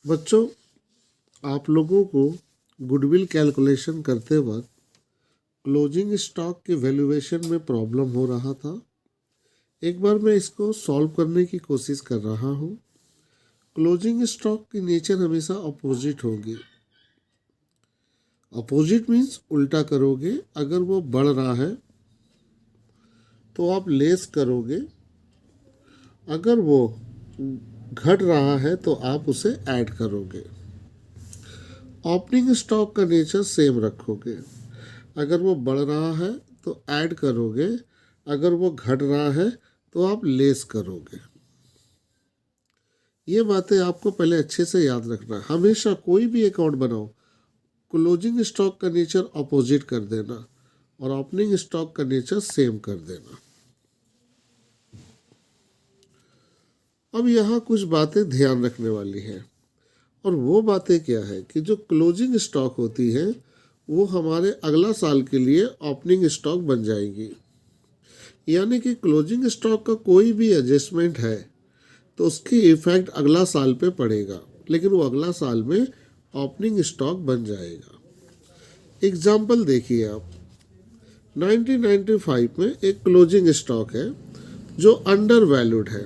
बच्चों, आप लोगों को गुडविल कैलकुलेशन करते वक्त क्लोजिंग स्टॉक के वैल्यूएशन में प्रॉब्लम हो रहा था। एक बार मैं इसको सॉल्व करने की कोशिश कर रहा हूँ। क्लोजिंग स्टॉक की नेचर हमेशा अपोजिट होगी। अपोजिट मीन्स उल्टा करोगे। अगर वो बढ़ रहा है तो आप लेस करोगे, अगर वो घट रहा है तो आप उसे ऐड करोगे। ओपनिंग स्टॉक का नेचर सेम रखोगे। अगर वो बढ़ रहा है तो ऐड करोगे, अगर वो घट रहा है तो आप लेस करोगे। ये बातें आपको पहले अच्छे से याद रखना है। हमेशा कोई भी अकाउंट बनाओ, क्लोजिंग स्टॉक का नेचर अपोजिट कर देना और ओपनिंग स्टॉक का नेचर सेम कर देना। अब यहाँ कुछ बातें ध्यान रखने वाली हैं, और वो बातें क्या है कि जो क्लोजिंग स्टॉक होती है वो हमारे अगला साल के लिए ओपनिंग स्टॉक बन जाएगी। यानी कि क्लोजिंग स्टॉक का कोई भी एडजस्टमेंट है तो उसकी इफेक्ट अगला साल पे पड़ेगा, लेकिन वो अगला साल में ओपनिंग स्टॉक बन जाएगा। एग्जाम्पल देखिए आप, 1995 में एक क्लोजिंग स्टॉक है जो अंडर वैल्यूड है।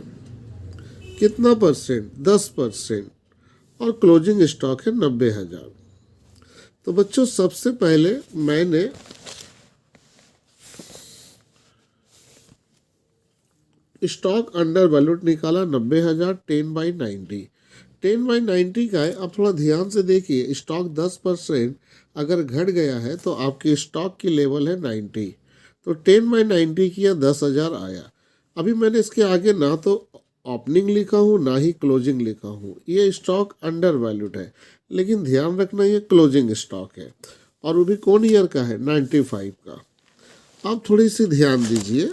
कितना परसेंट? 10%। और क्लोजिंग स्टॉक है 90,000। तो बच्चों, सबसे पहले मैंने स्टॉक अंडर वैल्यूड निकाला 90,000। 10/90 10/90 का है। अब थोड़ा ध्यान से देखिए, स्टॉक 10% अगर घट गया है तो आपकी स्टॉक की लेवल है 90, तो 10/90 किया 10,000 आया। अभी मैंने इसके आगे ना तो ओपनिंग लिखा हूँ ना ही क्लोजिंग लिखा हूँ। ये स्टॉक अंडर वैल्यूड है, लेकिन ध्यान रखना ये क्लोजिंग स्टॉक है, और वो भी कौन ईयर का है? 95 का। अब थोड़ी सी ध्यान दीजिए।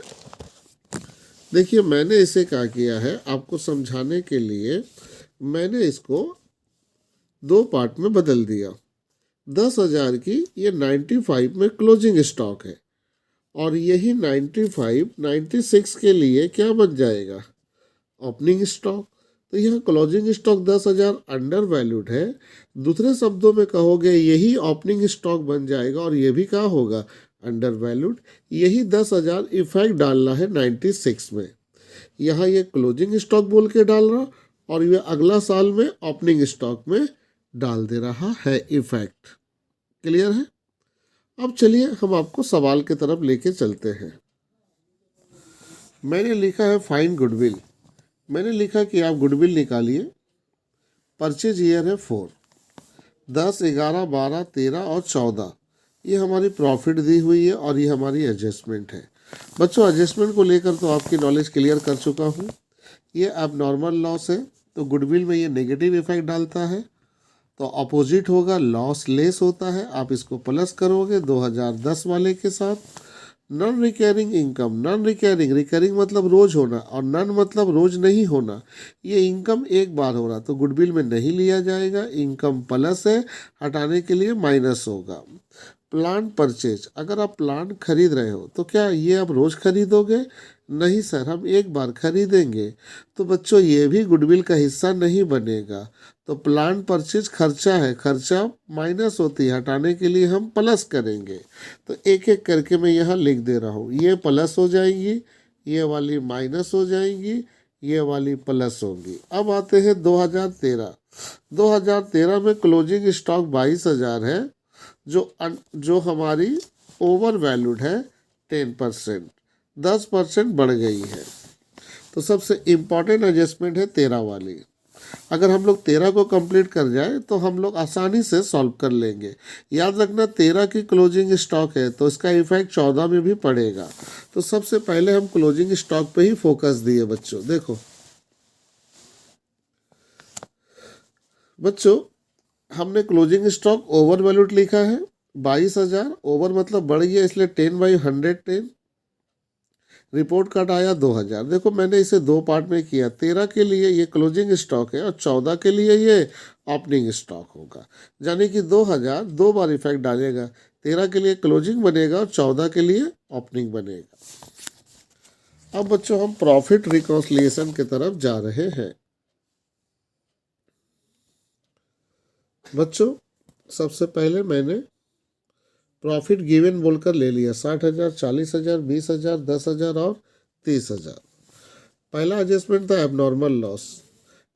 देखिए, मैंने इसे क्या किया है आपको समझाने के लिए, मैंने इसको दो पार्ट में बदल दिया। 10,000 की ये 95 में क्लोजिंग स्टॉक है, और यही 96 के लिए क्या बन जाएगा? Opening stock. तो यहाँ क्लोजिंग स्टॉक 10,000 अंडर वैल्यूड है। दूसरे शब्दों में कहोगे यही ओपनिंग स्टॉक बन जाएगा, और ये भी क्या होगा? Under valued. यही 10,000 इफेक्ट डालना है 96 में। यहाँ ये क्लोजिंग स्टॉक बोल के डाल रहा, और ये अगला साल में ओपनिंग स्टॉक में डाल दे रहा है इफेक्ट। क्लियर है? अब चलिए हम आपको सवाल की तरफ लेके चलते हैं। मैंने लिखा है फाइंड गुडविल। मैंने लिखा कि आप गुडविल निकालिए। परचेज ईयर है 4, 10, 11, 12, 13 और 14। ये हमारी प्रॉफिट दी हुई है, और ये हमारी एडजस्टमेंट है। बच्चों, एडजस्टमेंट को लेकर तो आपकी नॉलेज क्लियर कर चुका हूँ। ये अब नॉर्मल लॉस है, तो गुडविल में ये नेगेटिव इफेक्ट डालता है, तो अपोजिट होगा, लॉस लेस होता है। आप इसको प्लस करोगे 2010 वाले के साथ। Non recurring income, non recurring, recurring मतलब रोज होना, और नॉन मतलब रोज नहीं होना। ये इनकम एक बार हो रहा तो गुडविल में नहीं लिया जाएगा। इनकम प्लस है, हटाने के लिए माइनस होगा। प्लांट परचेज, अगर आप प्लांट खरीद रहे हो तो क्या ये आप रोज खरीदोगे? नहीं सर, हम एक बार खरीदेंगे। तो बच्चों, ये भी गुडविल का हिस्सा नहीं बनेगा। तो प्लांट परचेज खर्चा है, खर्चा माइनस होती है, हटाने के लिए हम प्लस करेंगे। तो एक एक करके मैं यहाँ लिख दे रहा हूँ। ये प्लस हो जाएंगी, ये वाली माइनस हो जाएंगी, ये वाली प्लस होगी। अब आते हैं 2013। 2013 में क्लोजिंग स्टॉक 22,000 है, जो हमारी ओवर वैल्यूड है 10%। 10% बढ़ गई है। तो सबसे इम्पॉर्टेंट एडजस्टमेंट है 13 वाली। अगर हम लोग 13 को कंप्लीट कर जाए तो हम लोग आसानी से सॉल्व कर लेंगे। याद रखना, 13 की क्लोजिंग स्टॉक है तो इसका इफेक्ट 14 में भी पड़ेगा। तो सबसे पहले हम क्लोजिंग स्टॉक पे ही फोकस दिए बच्चों। देखो बच्चों, हमने क्लोजिंग स्टॉक ओवर वैल्यूड लिखा है 22,000। ओवर मतलब बढ़ गया, इसलिए 10/110। रिपोर्ट कार्ड आया 2,000। देखो, मैंने इसे दो पार्ट में किया। 13 के लिए ये क्लोजिंग स्टॉक है, और 14 के लिए ये ओपनिंग स्टॉक होगा। यानी कि 2,000 दो बार इफेक्ट डालेगा। 13 के लिए क्लोजिंग बनेगा और 14 के लिए ओपनिंग बनेगा। अब बच्चों, हम प्रॉफिट रिकॉन्सिलिएशन की तरफ जा रहे हैं। बच्चों सबसे पहले मैंने प्रॉफिट गिवन बोलकर ले लिया 60,000, 40,000, 20,000, 10,000 और 30,000। पहला एडजस्टमेंट था एबनॉर्मल लॉस।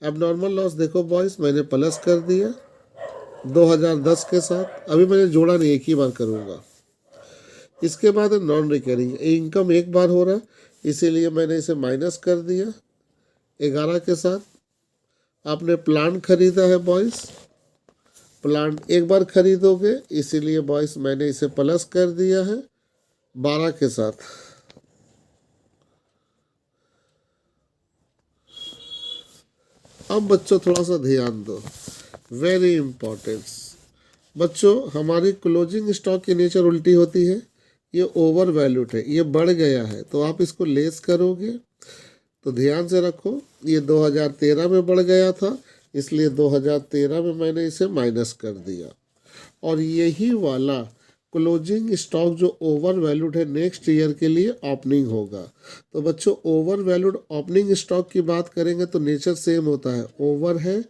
एबनॉर्मल लॉस देखो बॉयस मैंने प्लस कर दिया 2010 के साथ। अभी मैंने जोड़ा नहीं, एक ही बार करूँगा। इसके बाद नॉन रिकरिंग इनकम एक बार हो रहा है, इसीलिए मैंने इसे माइनस कर दिया 11 के साथ। आपने प्लांट खरीदा है बॉयस, प्लांट एक बार खरीदोगे, इसीलिए बॉयस मैंने इसे प्लस कर दिया है 12 के साथ। अब बच्चों थोड़ा सा ध्यान दो, वेरी इंपॉर्टेंस। बच्चों हमारी क्लोजिंग स्टॉक की नेचर उल्टी होती है, ये ओवर वैल्यूड है, ये बढ़ गया है तो आप इसको लेस करोगे। तो ध्यान से रखो, ये 2013 में बढ़ गया था, इसलिए 2013 में मैंने इसे माइनस कर दिया। और यही वाला क्लोजिंग स्टॉक जो ओवर वैल्यूड है नेक्स्ट ईयर के लिए ओपनिंग होगा। तो बच्चों ओवर वैल्यूड ओपनिंग स्टॉक की बात करेंगे तो नेचर सेम होता है, ओवर है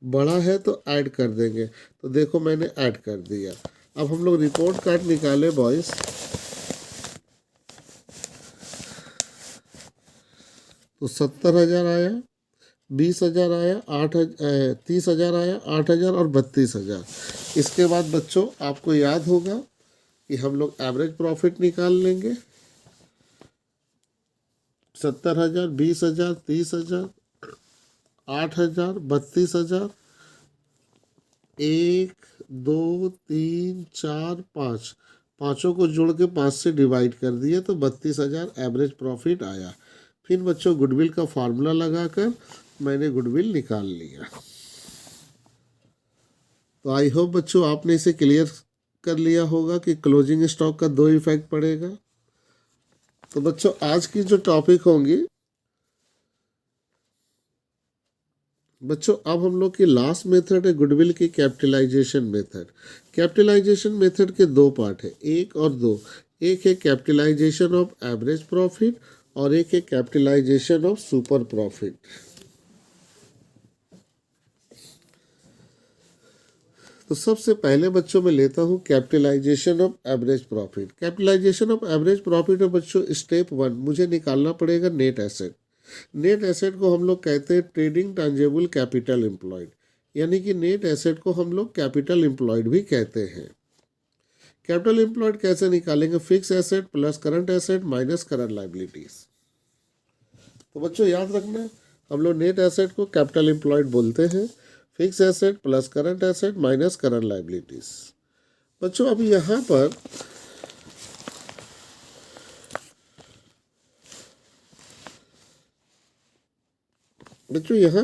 बड़ा है तो ऐड कर देंगे। तो देखो मैंने ऐड कर दिया। अब हम लोग रिपोर्ट कार्ड निकाले बॉयस। तो 70,000 आया, 20,000 आया, 30,000 आया, 8,000 और 32,000। इसके बाद बच्चों आपको याद होगा कि हम लोग एवरेज प्रॉफिट निकाल लेंगे। 70,000, 20,000, 30,000, 8,000, 32,000, 1, 2, 3, 4, 5, पाँचों को जोड़ के 5 से डिवाइड कर दिए तो 32,000 एवरेज प्रॉफिट आया। फिर बच्चों गुडविल का फार्मूला लगाकर मैंने गुडविल निकाल लिया। तो आई होप बच्चों आपने इसे क्लियर कर लिया होगा कि क्लोजिंग स्टॉक का 2 इफेक्ट पड़ेगा। तो बच्चों आज की जो टॉपिक होंगी बच्चों, अब हम लोग की लास्ट मेथड है गुडविल की कैपिटलाइजेशन मेथड। कैपिटलाइजेशन मेथड के 2 पार्ट है, 1 और 2। एक है कैपिटलाइजेशन ऑफ एवरेज प्रॉफिट और एक है कैपिटलाइजेशन ऑफ सुपर प्रॉफिट। तो सबसे पहले बच्चों मैं लेता हूँ capitalisation of average profit. Capitalisation of average profit है बच्चों स्टेप 1, मुझे निकालना पड़ेगा नेट एसेट। नेट एसेट को हम लोग कहते हैं ट्रेडिंग टैंजिबल कैपिटल एम्प्लॉयड, यानी कि नेट एसेट को हम लोग कैपिटल एम्प्लॉयड भी कहते हैं। कैपिटल एम्प्लॉयड कैसे निकालेंगे? Fix asset plus current asset minus current liabilities. तो बच्चों याद रखना, हम लोग नेट एसेट को कैपिटल एम्प्लॉयड बोलते हैं, fix asset plus current asset minus current liabilities. बच्चों अब यहाँ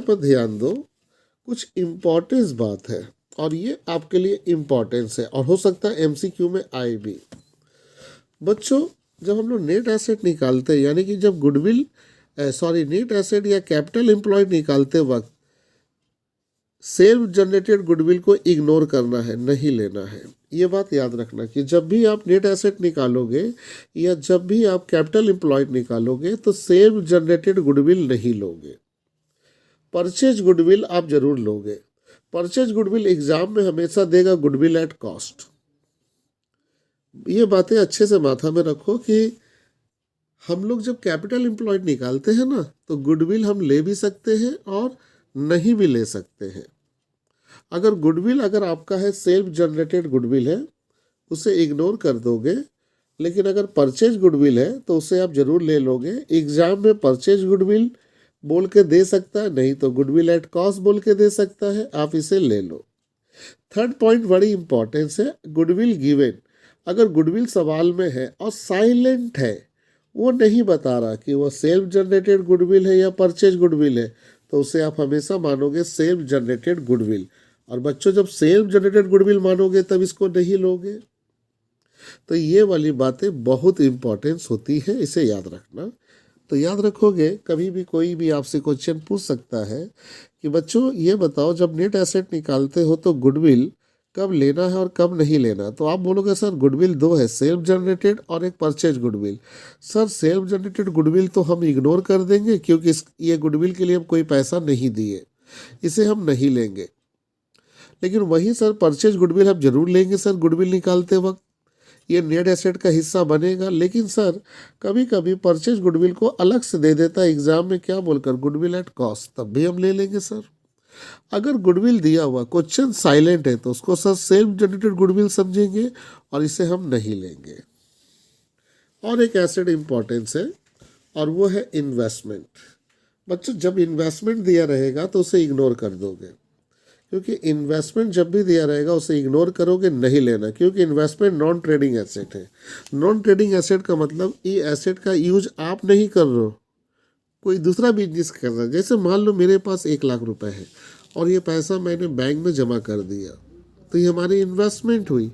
पर ध्यान दो, कुछ इम्पोर्टेंस बात है और ये आपके लिए इम्पोर्टेंस है और हो सकता है एमसीक्यू में आए भी। बच्चों जब हम लोग नेट एसेट निकालते हैं, यानी कि जब गुडविल नेट एसेट या कैपिटल एम्प्लॉयड निकालते वक्त सेल्फ जनरेटेड गुडविल को इग्नोर करना है, नहीं लेना है। ये बात याद रखना कि जब भी आप नेट एसेट निकालोगे या जब भी आप कैपिटल एम्प्लॉयड निकालोगे तो सेल्फ जनरेटेड गुडविल नहीं लोगे, परचेज गुडविल आप जरूर लोगे। परचेज गुडविल एग्जाम में हमेशा देगा गुडविल एट कॉस्ट। ये बातें अच्छे से माथा में रखो कि हम लोग जब कैपिटल एम्प्लॉयड निकालते हैं ना तो गुडविल हम ले भी सकते हैं और नहीं भी ले सकते हैं। अगर गुडविल अगर आपका है सेल्फ जनरेटेड गुडविल है उसे इग्नोर कर दोगे, लेकिन अगर परचेज गुडविल है तो उसे आप जरूर ले लोगे। एग्जाम में परचेज गुडविल बोल के दे सकता है, नहीं तो गुडविल एट कॉस्ट बोल के दे सकता है, आप इसे ले लो। थर्ड पॉइंट बड़ी इंपॉर्टेंस है, गुडविल गिवन। अगर गुडविल सवाल में है और साइलेंट है, वो नहीं बता रहा कि वो सेल्फ जनरेटेड गुडविल है या परचेज गुडविल है, तो उसे आप हमेशा मानोगे सेल्फ जनरेटेड गुडविल। और बच्चों जब सेल्फ जनरेटेड गुडविल मानोगे तब इसको नहीं लोगे। तो ये वाली बातें बहुत इंपॉर्टेंस होती है, इसे याद रखना। तो याद रखोगे, कभी भी कोई भी आपसे क्वेश्चन पूछ सकता है कि बच्चों ये बताओ जब नेट एसेट निकालते हो तो गुडविल कब लेना है और कब नहीं लेना, तो आप बोलोगे सर गुडविल 2 है, सेल्फ जनरेटेड और एक purchase goodwill. Sir self generated goodwill तो हम इग्नोर कर देंगे क्योंकि ये गुडविल के लिए हम कोई पैसा नहीं दिए, इसे हम नहीं लेंगे। लेकिन वही सर परचेज गुडविल हम जरूर लेंगे सर गुडविल निकालते वक्त, ये नेट एसेट का हिस्सा बनेगा। लेकिन सर कभी कभी परचेज गुडविल को अलग से दे देता है एग्जाम में, क्या बोलकर, गुडविल एट कॉस्ट, तब भी हम ले लेंगे सर। अगर गुडविल दिया हुआ क्वेश्चन साइलेंट है तो उसको सर सेल्फ जनरेटेड गुडविल समझेंगे और इसे हम नहीं लेंगे। और एक एसेट इंपॉर्टेंस है और वो है इन्वेस्टमेंट। बच्चों जब इन्वेस्टमेंट दिया रहेगा तो उसे इग्नोर कर दोगे, क्योंकि इन्वेस्टमेंट जब भी दिया रहेगा उसे इग्नोर करोगे, नहीं लेना, क्योंकि इन्वेस्टमेंट नॉन ट्रेडिंग एसेट है। नॉन ट्रेडिंग एसेट का मतलब ये एसेट का यूज आप नहीं कर रहे हो, कोई दूसरा बिजनेस कर रहा है। जैसे मान लो मेरे पास 1,00,000 रुपए है और ये पैसा मैंने बैंक में जमा कर दिया, तो ये हमारी इन्वेस्टमेंट हुई।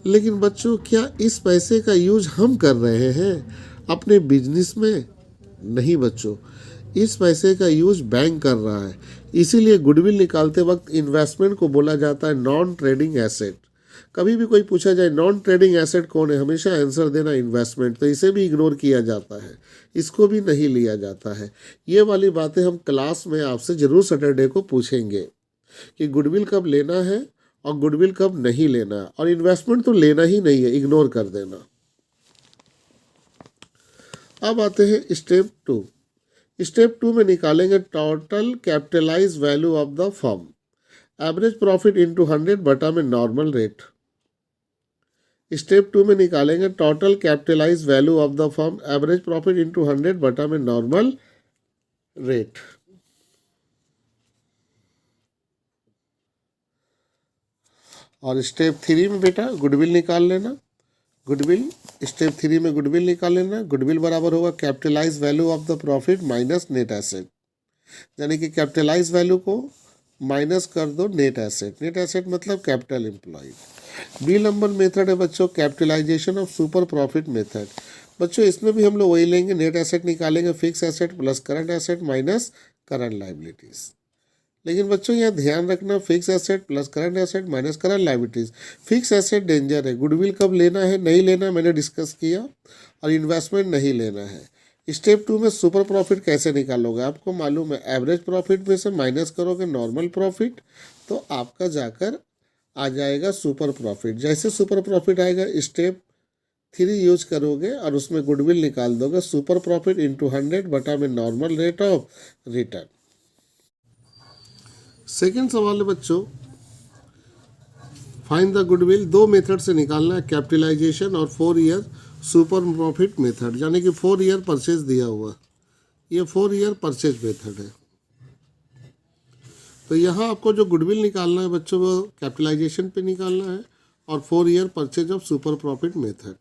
लेकिन बच्चों क्या इस पैसे का यूज हम कर रहे हैं अपने बिजनेस में? नहीं बच्चों, इस पैसे का यूज बैंक कर रहा है। इसीलिए गुडविल निकालते वक्त इन्वेस्टमेंट को बोला जाता है नॉन ट्रेडिंग एसेट। कभी भी कोई पूछा जाए नॉन ट्रेडिंग एसेट कौन है, हमेशा आंसर देना इन्वेस्टमेंट, तो इसे भी इग्नोर किया जाता है, इसको भी नहीं लिया जाता है। ये वाली बातें हम क्लास में आपसे जरूर सैटरडे को पूछेंगे कि गुडविल कब लेना है और गुडविल कब नहीं लेना, और इन्वेस्टमेंट तो लेना ही नहीं है, इग्नोर कर देना। अब आते हैं स्टेप 2। स्टेप 2 में निकालेंगे total capitalise value of the firm, average profit into 100 बटा में नॉर्मल रेट। स्टेप 2 में निकालेंगे total capitalise value of the firm, average profit into 100 बटा में नॉर्मल रेट। और स्टेप 3 में बेटा गुडविल निकाल लेना। गुडविल स्टेप 3 में गुडविल निकाल लेना। गुडविल बराबर होगा capitalise value of the profit minus net asset, यानी कि कैपिटलाइज वैल्यू को माइनस कर दो नेट एसेट। नेट एसेट मतलब capital employed. B number method है बच्चों capitalisation of super profit method. बच्चों इसमें भी हम लोग वही लेंगे, नेट एसेट निकालेंगे, fix asset plus current asset minus current liabilities. लेकिन बच्चों यहाँ ध्यान रखना, fix asset plus current asset minus current liabilities. Fix asset danger है, गुडविल कब लेना है नहीं लेना मैंने डिस्कस किया, और इन्वेस्टमेंट नहीं लेना है। स्टेप 2 में सुपर प्रॉफिट कैसे निकालोगे, आपको मालूम है, एवरेज प्रॉफिट में से माइनस करोगे नॉर्मल प्रॉफिट, तो आपका जाकर आ जाएगा सुपर प्रॉफिट। जैसे सुपर प्रॉफिट आएगा स्टेप 3 यूज करोगे और उसमें गुडविल निकाल दोगे, सुपर प्रॉफिट इंटू 100 बटा में normal rate of return. Second सवाल है बच्चों, फाइंड द गुडविल। दो मेथड से निकालना है, कैपिटलाइजेशन और 4 ईयर सुपर प्रॉफिट मेथड, यानी कि 4 ईयर परचेज दिया हुआ, ये 4 ईयर परचेज मेथड है। तो यहाँ आपको जो गुडविल निकालना है बच्चों वो कैपिटलाइजेशन पे निकालना है और 4 year purchase of super profit method.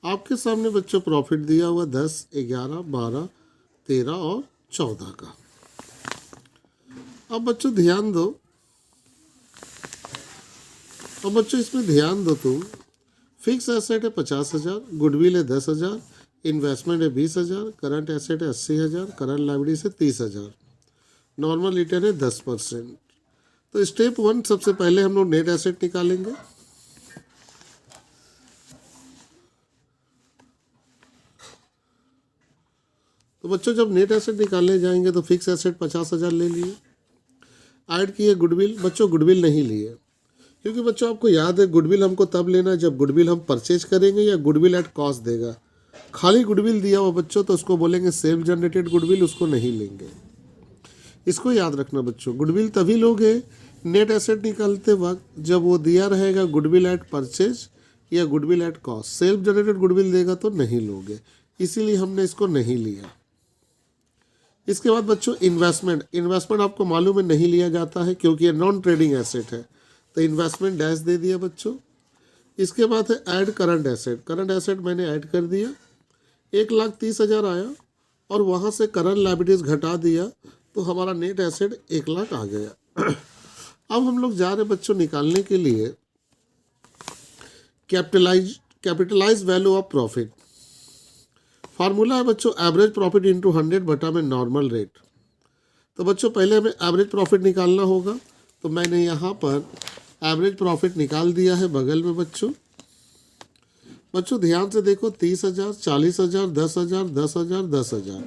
आपके सामने बच्चों प्रॉफिट दिया हुआ 10, 11, 12, 13 और 14 का। अब बच्चों ध्यान दो, अब बच्चों इसमें ध्यान दो तुम, फिक्स एसेट है 50,000, गुडविल है 10,000, इन्वेस्टमेंट है 20,000, करंट एसेट है 80,000, करंट लायबिलिटी है 30,000, नॉर्मल रिटर्न है 10%। तो स्टेप 1 सबसे पहले हम लोग नेट एसेट निकालेंगे। तो बच्चों जब नेट एसेट निकालने जाएंगे तो फिक्स एसेट 50,000 ले लिए, ऐड किए गुडविल। बच्चों गुडविल नहीं लिए, क्योंकि बच्चों आपको याद है गुडविल हमको तब लेना है जब गुडविल हम परचेज करेंगे या गुडविल एट कॉस्ट देगा। खाली गुडविल दिया हुआ बच्चों तो उसको बोलेंगे सेल्फ जनरेटेड गुडविल, उसको नहीं लेंगे। इसको याद रखना बच्चों, गुडविल तभी लोगे नेट एसेट निकालते वक्त जब वो दिया रहेगा गुडविल एट परचेज या goodwill at cost. Self generated goodwill देगा तो नहीं लोगे, इसीलिए हमने इसको नहीं लिया। इसके बाद बच्चों इन्वेस्टमेंट आपको मालूम है नहीं लिया जाता है क्योंकि ये नॉन ट्रेडिंग एसेट है, तो इन्वेस्टमेंट डैश दे दिया बच्चों। इसके बाद है add current asset. Current asset मैंने ऐड कर दिया, 1,30,000 आया और वहाँ से करंट लायबिलिटीज घटा दिया तो हमारा नेट एसेट 1,00,000 आ गया। अब हम लोग जा रहे बच्चों निकालने के लिए capitalise value of profit. Formula है बच्चों एवरेज प्रॉफिट इंटू 100 बटा में नॉर्मल रेट। तो बच्चों पहले हमें एवरेज प्रॉफिट निकालना होगा, तो मैंने यहाँ पर एवरेज प्रॉफिट निकाल दिया है बगल में बच्चों। बच्चों ध्यान से देखो, 30,000, 40,000, 10,000, 10,000, 10,000,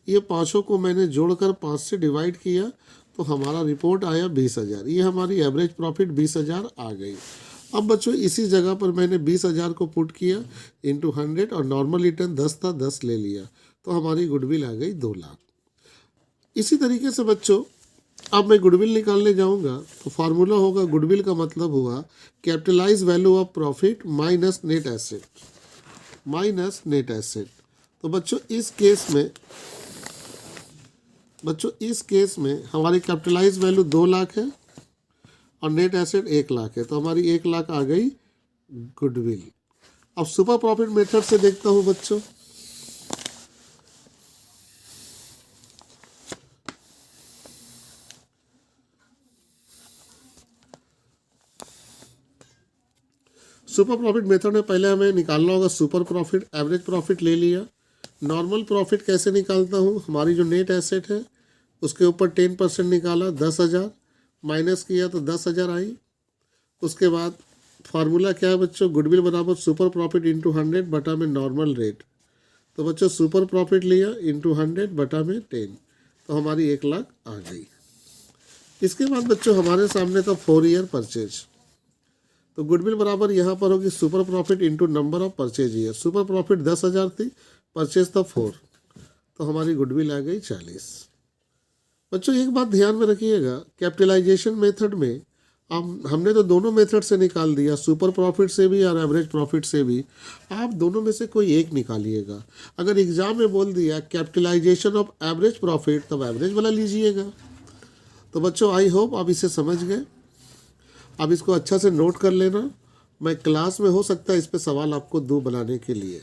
ये पाँचों को मैंने जोड़कर 5 से डिवाइड किया तो हमारा रिपोर्ट आया 20,000। ये हमारी एवरेज प्रॉफिट 20,000 आ गई। अब बच्चों इसी जगह पर मैंने 20,000 को पुट किया इंटू 100 और नॉर्मल रिटर्न 10 था, 10 ले लिया, तो हमारी गुडविल आ गई 2 लाख। इसी तरीके से बच्चों अब मैं गुडविल निकालने जाऊंगा तो फार्मूला होगा, गुडविल का मतलब हुआ capitalise value of profit minus net asset, minus net asset. तो बच्चों इस केस में हमारी कैपिटलाइज वैल्यू 2 लाख है और नेट एसेट 1 लाख है, तो हमारी 1 लाख आ गई गुडविल। अब सुपर प्रॉफिट मेथड से देखता हूं बच्चों। सुपर प्रॉफिट मेथड में पहले हमें निकालना होगा सुपर प्रॉफिट। एवरेज प्रॉफिट ले लिया। नॉर्मल प्रॉफिट कैसे निकालता हूँ, हमारी जो नेट एसेट है उसके ऊपर 10% निकाला, 10,000 माइनस किया तो 10,000 आई। उसके बाद फार्मूला क्या है बच्चों, गुडविल बराबर सुपर प्रॉफिट इंटू 100 बटा में नॉर्मल रेट। तो बच्चों सुपर प्रॉफिट लिया इंटू 100 बटा में 10, तो हमारी 1 लाख आ गई। इसके बाद बच्चों हमारे सामने था 4 ईयर परचेज। तो गुडविल बराबर यहाँ पर होगी super profit into number of purchase year. Super profit 10,000 थी, परचेज था 4, तो हमारी गुडविल आ गई 40। बच्चों एक बात ध्यान में रखिएगा, कैपिटलाइजेशन मेथड में हमने तो दोनों मेथड से निकाल दिया, सुपर प्रॉफिट से भी और एवरेज प्रॉफिट से भी। आप दोनों में से कोई एक निकालिएगा। अगर एग्जाम में बोल दिया कैपिटलाइजेशन ऑफ एवरेज प्रॉफिट, तब एवरेज वाला लीजिएगा। तो बच्चों आई होप आप इसे समझ गए। अब इसको अच्छा से नोट कर लेना। मैं क्लास में हो सकता है इस पे सवाल आपको दूँ बनाने के लिए।